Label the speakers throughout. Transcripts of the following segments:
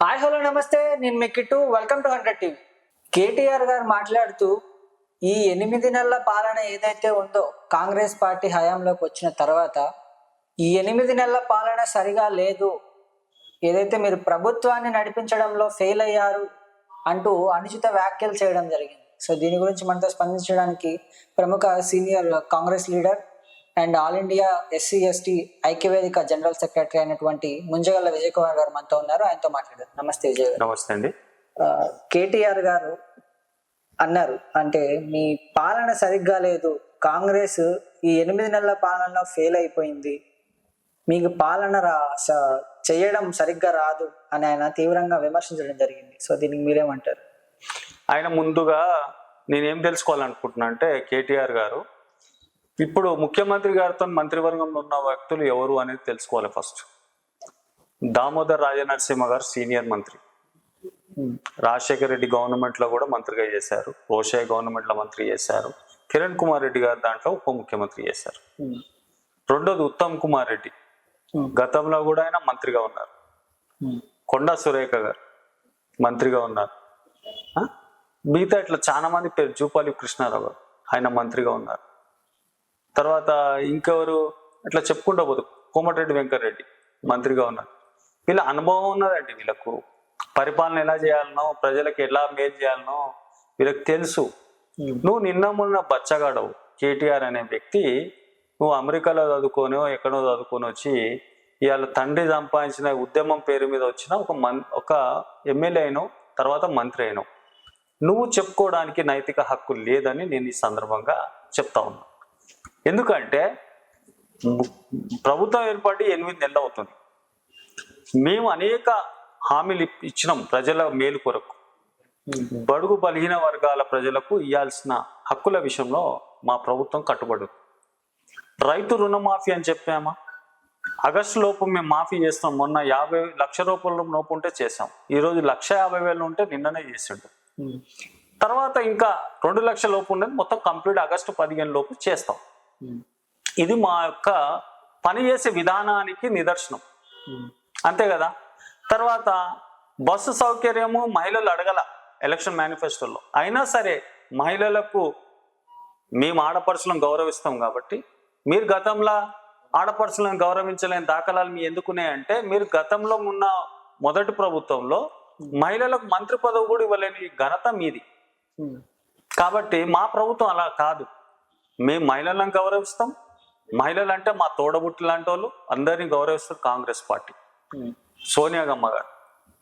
Speaker 1: Hi hello నమస్తే, నేను మీ Kittu. Welcome to 100 TV. KTR గారు మాట్లాడుతూ ఈ 8 నెలల పాలన ఏదైతే ఉందో కాంగ్రెస్ పార్టీ హయాంలోకి వచ్చిన తర్వాత ఈ 8 నెలల పాలన సరిగా లేదు, ఏదైతే మీరు ప్రభుత్వాన్ని నడిపించడంలో ఫెయిల్ అయ్యారు అంటూ అనుచిత వ్యాఖ్యలు చేయడం జరిగింది. సో దీని గురించి మనతో స్పందించడానికి ప్రముఖ senior Congress leader and all India SC ST ఐక్యవేదిక జనరల్ సెక్రటరీ అయినటువంటి ముంజగల్ల విజయ్ కుమార్ గారు మనతో ఉన్నారు. ఆయనతో మాట్లాడారు. నమస్తే విజయ్ గారు.
Speaker 2: నమస్తే అండి.
Speaker 1: కేటీఆర్ గారు అన్నారు, అంటే మీ పాలన సరిగ్గా లేదు, కాంగ్రెస్ ఈ 8 నెలల పాలనలో ఫెయిల్ అయిపోయింది, మీకు పాలన చేయడం సరిగ్గా రాదు అని ఆయన తీవ్రంగా విమర్శించడం జరిగింది. సో దీనికి మీరేమంటారు?
Speaker 2: ఆయన ముందుగా నేనేం తెలుసుకోవాలనుకుంటున్నా అంటే కేటీఆర్ గారు ఇప్పుడు ముఖ్యమంత్రి గారితో మంత్రివర్గంలో ఉన్న వ్యక్తులు ఎవరు అనేది తెలుసుకోవాలి. ఫస్ట్ దామోదర్ రాజనరసింహ గారు సీనియర్ మంత్రి, రాజశేఖర రెడ్డి గవర్నమెంట్ లో కూడా మంత్రిగా చేశారు, రోషయ్య గవర్నమెంట్ లో మంత్రి చేశారు, కిరణ్ కుమార్ రెడ్డి గారు దాంట్లో ఉప ముఖ్యమంత్రి చేశారు. రెండోది ఉత్తమ్ కుమార్ రెడ్డి, గతంలో కూడా ఆయన మంత్రిగా ఉన్నారు. కొండా సురేఖ గారు మంత్రిగా ఉన్నారు. మిగతా ఇట్లా చాలా మంది పేరు, జూపాలి కృష్ణారావు గారు ఆయన మంత్రిగా ఉన్నారు. తర్వాత ఇంకెవరు ఇట్లా చెప్పుకుంటూ పోతారు, కోమటిరెడ్డి వెంకటరెడ్డి మంత్రిగా ఉన్నారు. వీళ్ళ అనుభవం ఉన్నదండి, వీళ్ళకు పరిపాలన ఎలా చేయాలనో, ప్రజలకు ఎలా మేలు చేయాలనో వీళ్ళకి తెలుసు. నువ్వు నిన్న మొన్న బచ్చగాడవు కేటీఆర్ అనే వ్యక్తి, నువ్వు అమెరికాలో చదువుకోనో ఎక్కడో చదువుకొని వచ్చి ఇవాళ తండ్రి సంపాదించిన ఉద్యమం పేరు మీద వచ్చిన ఒక ఎమ్మెల్యే అయినావు, తర్వాత మంత్రి అయినావు. నువ్వు చెప్పుకోవడానికి నైతిక హక్కు లేదని నేను ఈ సందర్భంగా చెప్తా ఉన్నా. ఎందుకంటే ప్రభుత్వం ఏర్పడి 8 నెలలు అవుతుంది. మేము అనేక హామీలు ఇచ్చినాం ప్రజల మేలు కొరకు. బడుగు బలహీన వర్గాల ప్రజలకు ఇవ్వాల్సిన హక్కుల విషయంలో మా ప్రభుత్వం కట్టుబడి. రైతు రుణమాఫీ అని చెప్పామా, ఆగస్టు లోపు మేము మాఫీ చేస్తాం. మొన్న 50 లక్షల రూపాయల లోపు ఉంటే చేసాం, ఈరోజు 1,50,000 ఉంటే నిన్ననే చేసిండు. తర్వాత ఇంకా 2 లక్షల లోపు ఉండేది మొత్తం కంప్లీట్ ఆగస్టు 15 లోపు చేస్తాం. ఇది మా యొక్క పనిచేసే విధానానికి నిదర్శనం, అంతే కదా. తర్వాత బస్సు సౌకర్యము మహిళలు అడగల ఎలక్షన్ మేనిఫెస్టోలో, అయినా సరే మహిళలకు మేము ఆడపడుచులను గౌరవిస్తాం కాబట్టి మీరు గతంలో ఆడపడుచులను గౌరవించలేని దాఖలాలు మీ ఎందుకున్నాయంటే, మీరు గతంలో ఉన్న మొదటి ప్రభుత్వంలో మహిళలకు మంత్రి పదవి కూడా ఇవ్వలేని ఘనత మీది. కాబట్టి మా ప్రభుత్వం అలా కాదు, మేము మహిళలను గౌరవిస్తాం. మహిళలు అంటే మా తోడబుట్టు లాంటి వాళ్ళు, అందరినీ గౌరవిస్తారు కాంగ్రెస్ పార్టీ, సోనియా గాంధీ గారు.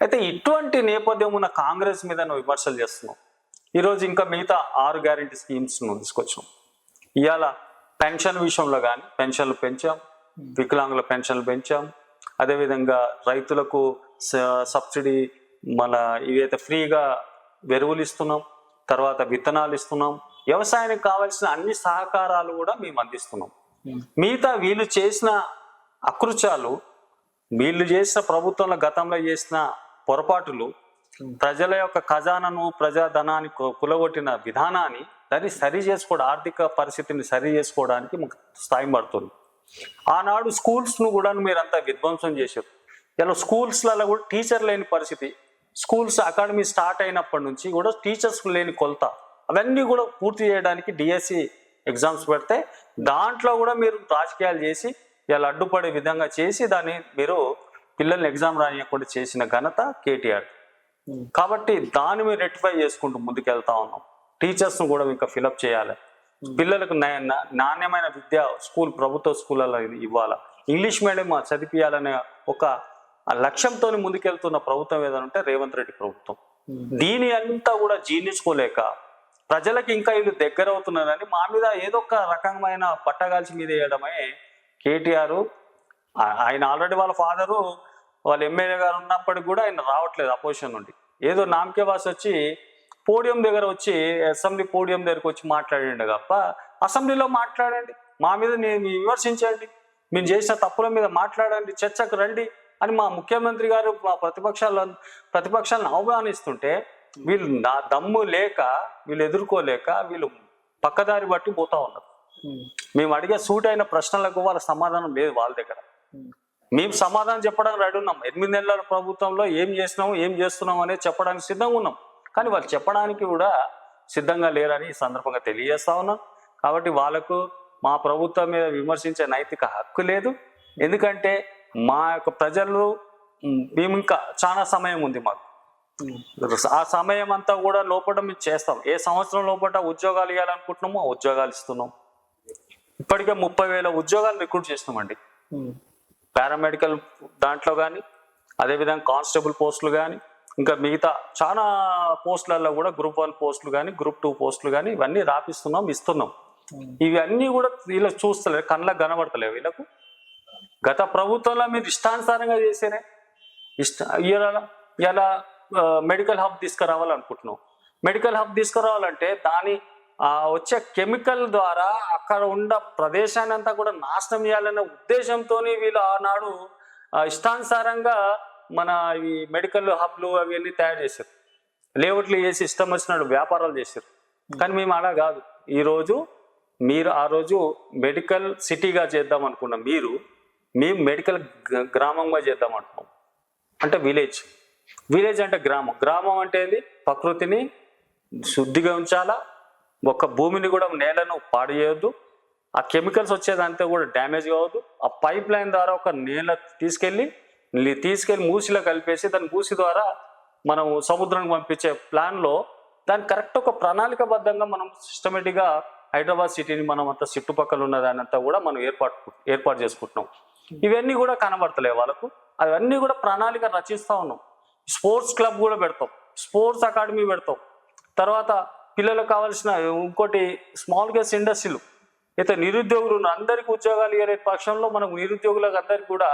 Speaker 2: అయితే ఇటువంటి నేపథ్యం ఉన్న కాంగ్రెస్ మీద నువ్వు విమర్శలు చేస్తున్నావు. ఈరోజు ఇంకా మిగతా 6 గ్యారెంటీ స్కీమ్స్ నువ్వు తీసుకొచ్చినావు. ఇవాళ పెన్షన్ విషయంలో కానీ పెన్షన్లు పెంచాం, వికలాంగుల పెన్షన్లు పెంచాం, అదేవిధంగా రైతులకు సబ్సిడీ మన ఇవైతే ఫ్రీగా ఎరువులు ఇస్తున్నాం, తర్వాత విత్తనాలు ఇస్తున్నాం, వ్యవసాయానికి కావాల్సిన అన్ని సహకారాలు కూడా మేము అందిస్తున్నాం. మిగతా వీళ్ళు చేసిన అకృత్యాలు, వీళ్ళు చేసిన ప్రభుత్వంలో గతంలో చేసిన పొరపాటులు, ప్రజల యొక్క ఖజానాను ప్రజాధనాన్ని కులగొట్టిన విధానాన్ని దాన్ని సరి చేసుకోవడం, ఆర్థిక పరిస్థితిని సరి చేసుకోవడానికి మాకు స్థాయి పడుతుంది. ఆనాడు స్కూల్స్ను కూడా మీరంతా విధ్వంసం చేశారు. ఇలా స్కూల్స్లలో కూడా టీచర్ లేని పరిస్థితి, స్కూల్స్ అకాడమీ స్టార్ట్ అయినప్పటి నుంచి కూడా టీచర్స్ లేని కొలత, అవన్నీ కూడా పూర్తి చేయడానికి డిఎస్సి ఎగ్జామ్స్ పెడితే దాంట్లో కూడా మీరు రాజకీయాలు చేసి ఇలా అడ్డుపడే విధంగా చేసి దాన్ని మీరు పిల్లల్ని ఎగ్జామ్ రానియకుండా చేసిన ఘనత కేటీఆర్. కాబట్టి దాన్ని మీరు రెక్టిఫై చేసుకుంటూ ముందుకెళ్తా ఉన్నాం. టీచర్స్ను కూడా ఇంకా ఫిలప్ చేయాలి, పిల్లలకు నాణ్యమైన విద్య ప్రభుత్వ స్కూళ్ళలో ఇవ్వాలి, ఇంగ్లీష్ మీడియం చదివియాలనే ఒక లక్ష్యంతో ముందుకెళ్తున్న ప్రభుత్వం ఏదైనా ఉంటే రేవంత్ రెడ్డి ప్రభుత్వం. దీని అంతా కూడా జీర్ణించుకోలేక ప్రజలకు ఇంకా వీళ్ళు దగ్గర అవుతున్నారని మా మీద ఏదో ఒక రకమైన పట్టగాల్చి మీద వేయడమే కేటీఆర్. ఆయన ఆల్రెడీ వాళ్ళ ఫాదరు వాళ్ళ ఎమ్మెల్యే గారు ఉన్నప్పటికి కూడా ఆయన రావట్లేదు అపోజిషన్ నుండి. ఏదో నామకే వాసి వచ్చి పోడియం దగ్గర వచ్చి, అసెంబ్లీ పోడియం దగ్గరకు వచ్చి మాట్లాడండి తప్ప అసెంబ్లీలో మాట్లాడండి, మా మీద విమర్శించండి, మేము చేసిన తప్పుల మీద మాట్లాడండి, చర్చకు రండి అని మా ముఖ్యమంత్రి గారు మా ప్రతిపక్షాలను ఆహ్వానిస్తుంటే వీళ్ళు నా దమ్ము లేక, వీళ్ళు ఎదుర్కోలేక వీళ్ళు పక్కదారి బట్టి పోతా ఉన్నారు. మేము అడిగే సూట్ అయిన ప్రశ్నలకు వాళ్ళ సమాధానం లేదు వాళ్ళ దగ్గర. మేము సమాధానం చెప్పడానికి రెడీ ఉన్నాం. 8 నెలల ప్రభుత్వంలో ఏం చేసినాము, ఏం చేస్తున్నాం అనేది చెప్పడానికి సిద్ధంగా ఉన్నాం. కానీ వాళ్ళు చెప్పడానికి కూడా సిద్ధంగా లేరని ఈ సందర్భంగా తెలియజేస్తా ఉన్నాం. కాబట్టి వాళ్ళకు మా ప్రభుత్వం మీద విమర్శించే నైతిక హక్కు లేదు. ఎందుకంటే మా యొక్క ప్రజలు మేము ఇంకా చాలా సమయం ఉంది మాకు. ఆ సమయం అంతా కూడా లోపల మేము చేస్తాం. ఏ సంవత్సరం లోపల ఉద్యోగాలు ఇవ్వాలనుకుంటున్నామో ఆ ఉద్యోగాలు ఇస్తున్నాం. ఇప్పటికే 30,000 ఉద్యోగాలు రిక్రూట్ చేస్తున్నామండి. పారామెడికల్ దాంట్లో కానీ, అదేవిధంగా కానిస్టేబుల్ పోస్టులు కానీ, ఇంకా మిగతా చాలా పోస్టులలో కూడా Group 1 పోస్టులు కానీ, Group 2 పోస్టులు కానీ ఇవన్నీ రాపిస్తున్నాం, ఇస్తున్నాం. ఇవన్నీ కూడా వీళ్ళకి చూస్తలేరు, కళ్ళకు కనబడతలేవు వీళ్ళకు. గత ప్రభుత్వంలో మీరు ఇష్టానుసారంగా చేసేనే. ఇలా మెడికల్ హబ్ తీసుకురావాలనుకుంటున్నాం. మెడికల్ హబ్ తీసుకురావాలంటే దాని వచ్చే కెమికల్ ద్వారా అక్కడ ఉన్న ప్రదేశాన్ని అంతా కూడా నాశనం చేయాలనే ఉద్దేశంతో వీళ్ళు ఆనాడు ఇష్టానుసారంగా మన ఈ మెడికల్ హబ్లు అవన్నీ తయారు చేశారు. లేఅవుట్లు వేసి ఇష్టం వచ్చినట్టు వ్యాపారాలు చేశారు. కానీ మేము అలా కాదు. ఈరోజు మీరు ఆ రోజు మెడికల్ సిటీగా చేద్దాం అనుకున్నాం. మేము మెడికల్ గ్రామంగా చేద్దాం అంటున్నాం. అంటే విలేజ్ అంటే గ్రామం అంటే ఏంది? ప్రకృతిని శుద్ధిగా ఉంచాలా, ఒక భూమిని కూడా నేలను పాడు చేయొద్దు, ఆ కెమికల్స్ వచ్చేదంతా కూడా డ్యామేజ్ కావద్దు. ఆ పైప్ లైన్ ద్వారా ఒక నేల తీసుకెళ్ళి మూసిలో కలిపేసి దాని మూసి ద్వారా మనం సముద్రానికి పంపించే ప్లాన్లో దాన్ని కరెక్ట్ ఒక ప్రణాళికబద్ధంగా మనం సిస్టమేటిక్గా హైదరాబాద్ సిటీని మనం అంతా చుట్టుపక్కల ఉన్న దాని అంతా కూడా మనం ఏర్పాటు చేసుకుంటున్నాం. ఇవన్నీ కూడా కనబడతలేవు వాళ్ళకు. అవన్నీ కూడా ప్రణాళిక రచిస్తూ ఉన్నాం. స్పోర్ట్స్ క్లబ్ కూడా పెడతాం, స్పోర్ట్స్ అకాడమీ పెడతాం. తర్వాత పిల్లలకు కావాల్సిన ఇంకోటి స్మాల్ గ్యాస్ ఇండస్ట్రీలు అయితే నిరుద్యోగులు అందరికీ ఉద్యోగాలు ఇవ్వే పక్షంలో మనకు నిరుద్యోగులకు అందరికీ కూడా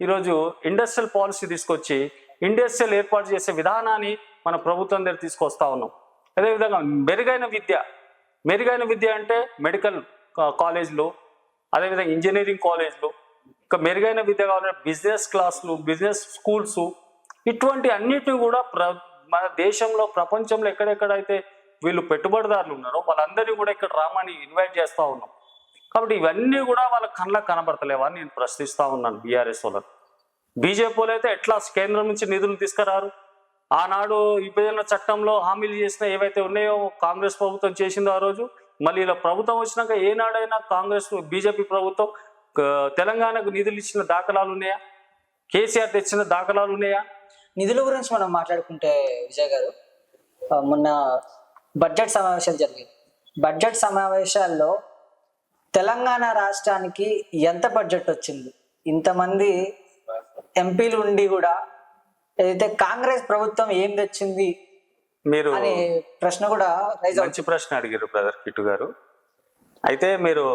Speaker 2: ఈరోజు ఇండస్ట్రియల్ పాలసీ తీసుకొచ్చి ఇండస్ట్రియల్ ఏర్పాటు చేసే విధానాన్ని మన ప్రభుత్వం దగ్గర తీసుకొస్తా ఉన్నాం. అదేవిధంగా మెరుగైన విద్య అంటే మెడికల్ కాలేజ్లు, అదేవిధంగా ఇంజనీరింగ్ కాలేజ్లు, ఇంకా మెరుగైన విద్య కావాలంటే బిజినెస్ క్లాసులు, బిజినెస్ స్కూల్స్, ఇటువంటి అన్నిటిని కూడా మన దేశంలో ప్రపంచంలో ఎక్కడెక్కడైతే వీళ్ళు పెట్టుబడిదారులు ఉన్నారో వాళ్ళందరినీ కూడా ఇక్కడ రామని ఇన్వైట్ చేస్తూ ఉన్నాం. కాబట్టి ఇవన్నీ కూడా వాళ్ళ కళ్ళకు కనబడతలేవని నేను ప్రశ్నిస్తూ ఉన్నాను బీఆర్ఎస్ వాళ్ళని. బీజేపీ వాళ్ళు అయితే ఎట్లా కేంద్రం నుంచి నిధులు తీసుకురారు? ఆనాడు విభజన చట్టంలో హామీలు చేసిన ఏవైతే ఉన్నాయో కాంగ్రెస్ ప్రభుత్వం చేసిందో ఆ రోజు, మళ్ళీ ఇలా ప్రభుత్వం వచ్చినాక ఏనాడైనా బీజేపీ ప్రభుత్వం తెలంగాణకు నిధులు ఇచ్చిన దాఖలాలు ఉన్నాయా? కేసీఆర్ తెచ్చిన దాఖలాలు ఉన్నాయా?
Speaker 1: నిధుల గురించి మనం మాట్లాడుకుంటే విజయ్ గారు, మొన్న బడ్జెట్ సమావేశాలు జరిగాయి. బడ్జెట్ సమావేశాల్లో తెలంగాణ రాష్ట్రానికి ఎంత బడ్జెట్ వచ్చింది? ఇంతమంది ఎంపీలు ఉండి కూడా ఏదైతే కాంగ్రెస్ ప్రభుత్వం ఏం తెచ్చింది
Speaker 2: మీరు
Speaker 1: అనే ప్రశ్న కూడా
Speaker 2: మంచి ప్రశ్న అడిగారు బ్రదర్ కిట్టు గారు. అయితే మీరు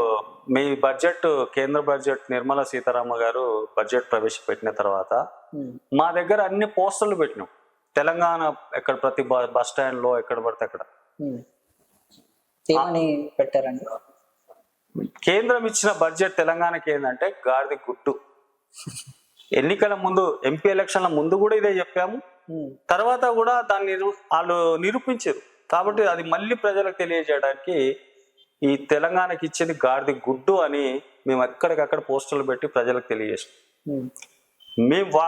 Speaker 2: మీ బడ్జెట్, కేంద్ర బడ్జెట్ నిర్మలా సీతారామన్ గారు బడ్జెట్ ప్రవేశపెట్టిన తర్వాత మా దగ్గర అన్ని పోస్టర్లు పెట్టినాం. తెలంగాణ ఎక్కడ ప్రతి బస్ స్టాండ్ లో ఎక్కడ పడితే అక్కడ
Speaker 1: ఏమని పెట్టారండి?
Speaker 2: కేంద్రం ఇచ్చిన బడ్జెట్ తెలంగాణకి ఏంటంటే గాడిద గుడ్డు. ఎన్నికల ముందు, ఎంపీ ఎలక్షన్ల ముందు కూడా ఇదే చెప్పాము, తర్వాత కూడా దాన్ని వాళ్ళు నిరూపించారు. కాబట్టి అది మళ్ళీ ప్రజలకు తెలియజేయడానికి ఈ తెలంగాణకి ఇచ్చింది గాడిద గుడ్డు అని మేము ఎక్కడికక్కడ పోస్టర్లు పెట్టి ప్రజలకు తెలియజేసాం. మేము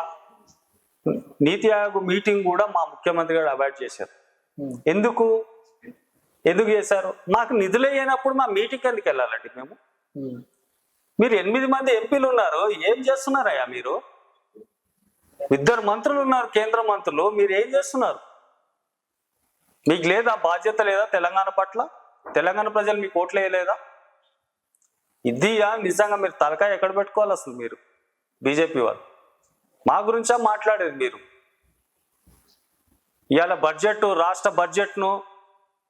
Speaker 2: నీతి ఆయోగ్ మీటింగ్ కూడా మా ముఖ్యమంత్రి గారు అవాయిడ్ చేశారు. ఎందుకు చేశారు? మాకు నిధులు అయినప్పుడు మా మీటింగ్కి ఎందుకు వెళ్ళాలండి మేము? మీరు 8 మంది ఎంపీలు ఉన్నారు, ఏం చేస్తున్నారయ్యా మీరు? 2 మంత్రులు ఉన్నారు, కేంద్ర మంత్రులు, మీరు ఏం చేస్తున్నారు? మీకు లేదా బాధ్యత లేదా తెలంగాణ పట్ల? తెలంగాణ ప్రజలు మీకు ఓట్లు వేయలేదా? ఇదియా నిజంగా మీరు తలకాయ ఎక్కడ పెట్టుకోవాలి అసలు? మీరు బీజేపీ వాళ్ళు మా గురించా మాట్లాడేది? మీరు ఇవాళ రాష్ట్ర బడ్జెట్ను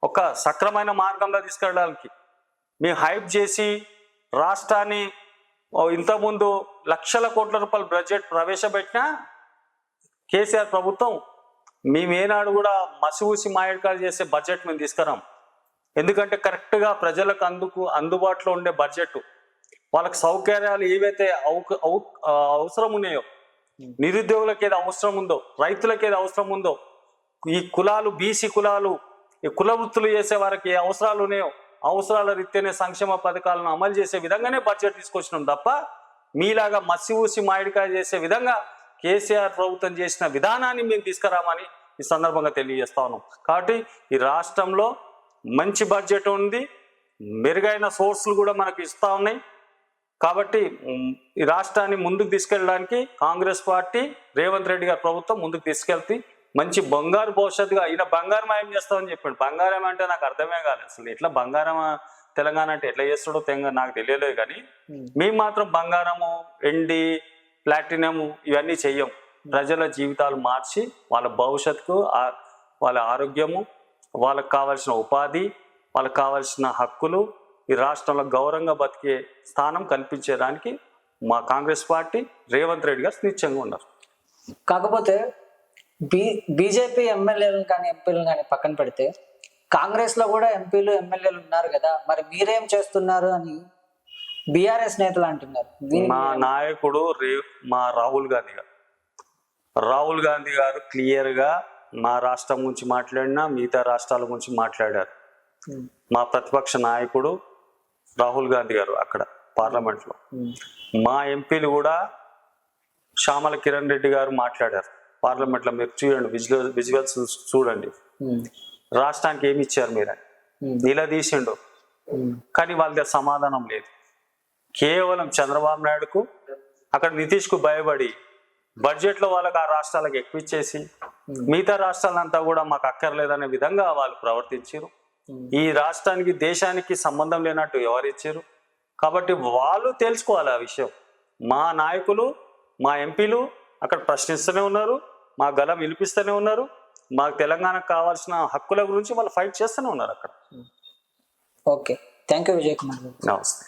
Speaker 2: ఒక సక్రమైన మార్గంలో తీసుకెళ్ళడానికి మేము హైప్ చేసి రాష్ట్రాన్ని ఇంతకుముందు లక్షల కోట్ల రూపాయల బడ్జెట్ ప్రవేశపెట్టినా కేసీఆర్ ప్రభుత్వం మేమేనాడు కూడా మసిఊసి మాయడకాలు చేసే బడ్జెట్ మేము తీసుకురాం. ఎందుకంటే కరెక్ట్గా ప్రజలకు అందుబాటులో ఉండే బడ్జెట్, వాళ్ళకి సౌకర్యాలు ఏవైతే అవసరం ఉన్నాయో, నిరుద్యోగులకు ఏదో అవసరం ఉందో, రైతులకు ఏదో అవసరం ఉందో, ఈ కులాలు, బీసీ కులాలు, ఈ కుల వృత్తులు చేసే వారికి ఏ అవసరాలు ఉన్నాయో అవసరాల రీత్యానే సంక్షేమ పథకాలను అమలు చేసే విధంగానే బడ్జెట్ తీసుకొచ్చినాం తప్ప మీలాగా మసి ఊసి మామిడికాయ చేసే విధంగా కేసీఆర్ ప్రభుత్వం చేసిన విధానాన్ని మేము తీసుకురామని ఈ సందర్భంగా తెలియజేస్తా ఉన్నాం. కాబట్టి ఈ రాష్ట్రంలో మంచి బడ్జెట్ ఉంది, మెరుగైన సోర్సులు కూడా మనకు ఇస్తా ఉన్నాయి. కాబట్టి ఈ రాష్ట్రాన్ని ముందుకు తీసుకెళ్ళడానికి కాంగ్రెస్ పార్టీ రేవంత్ రెడ్డి గారి ప్రభుత్వం ముందుకు తీసుకెళ్తే మంచి బంగారు భవిష్యత్తుగా ఈయన బంగారం మాయం చేస్తామని చెప్పాడు. బంగారం అంటే నాకు అర్థమే కాలేదు అసలు. ఎట్లా బంగారం తెలంగాణ అంటే ఎట్లా చేస్తాడో నాకు తెలియలేదు. కానీ మేము మాత్రం బంగారము, వెండి, ప్లాటినం ఇవన్నీ చెయ్యం. ప్రజల జీవితాలు మార్చి వాళ్ళ భవిష్యత్తుకు, వాళ్ళ ఆరోగ్యము, వాళ్ళకు కావాల్సిన ఉపాధి, వాళ్ళకు కావాల్సిన హక్కులు, ఈ రాష్ట్రంలో గౌరవంగా బతికే స్థానం కల్పించేదానికి మా కాంగ్రెస్ పార్టీ రేవంత్ రెడ్డి గారు నిశ్చయంగా ఉన్నారు.
Speaker 1: కాకపోతే బీజేపీ ఎమ్మెల్యేలను కానీ ఎంపీలను కానీ పక్కన పెడితే కాంగ్రెస్ లో కూడా ఎంపీలు ఎమ్మెల్యేలు ఉన్నారు కదా, మరి మీరేం చేస్తున్నారు అని బీఆర్ఎస్ నేతలు అంటున్నారు.
Speaker 2: మా నాయకుడు మా రాహుల్ గాంధీ గారు క్లియర్ గా మా రాష్ట్రం గురించి మాట్లాడినా మిగతా రాష్ట్రాల గురించి మాట్లాడారు. మా ప్రతిపక్ష నాయకుడు రాహుల్ గాంధీ గారు అక్కడ పార్లమెంట్ లో, మా ఎంపీలు కూడా శ్యామల కిరణ్ రెడ్డి గారు మాట్లాడారు పార్లమెంట్ లో. మీరు చూడండి, విజువల్స్ చూడండి. రాష్ట్రానికి ఏమి ఇచ్చారు మీరు నిలదీసిండు, కానీ వాళ్ళ దగ్గర సమాధానం లేదు. కేవలం చంద్రబాబు నాయుడుకు, అక్కడ నితీష్ కు భయపడి బడ్జెట్ లో వాళ్ళకి ఆ రాష్ట్రాలకు ఎక్కువ ఇచ్చేసి మిగతా రాష్ట్రాలంతా కూడా మాకు అక్కర్లేదనే విధంగా వాళ్ళు ప్రవర్తించారు. ఈ రాష్ట్రానికి దేశానికి సంబంధం లేనట్టు ఎవరిచ్చారు. కాబట్టి వాళ్ళు తెలుసుకోవాలి ఆ విషయం. మా నాయకులు, మా ఎంపీలు అక్కడ ప్రశ్నిస్తూనే ఉన్నారు, మా గలం వినిపిస్తూనే ఉన్నారు, మాకు తెలంగాణకు కావాల్సిన హక్కుల గురించి వాళ్ళు ఫైట్ చేస్తూనే ఉన్నారు అక్కడ.
Speaker 1: Okay, thank you Vijay Kumar.
Speaker 2: నమస్తే.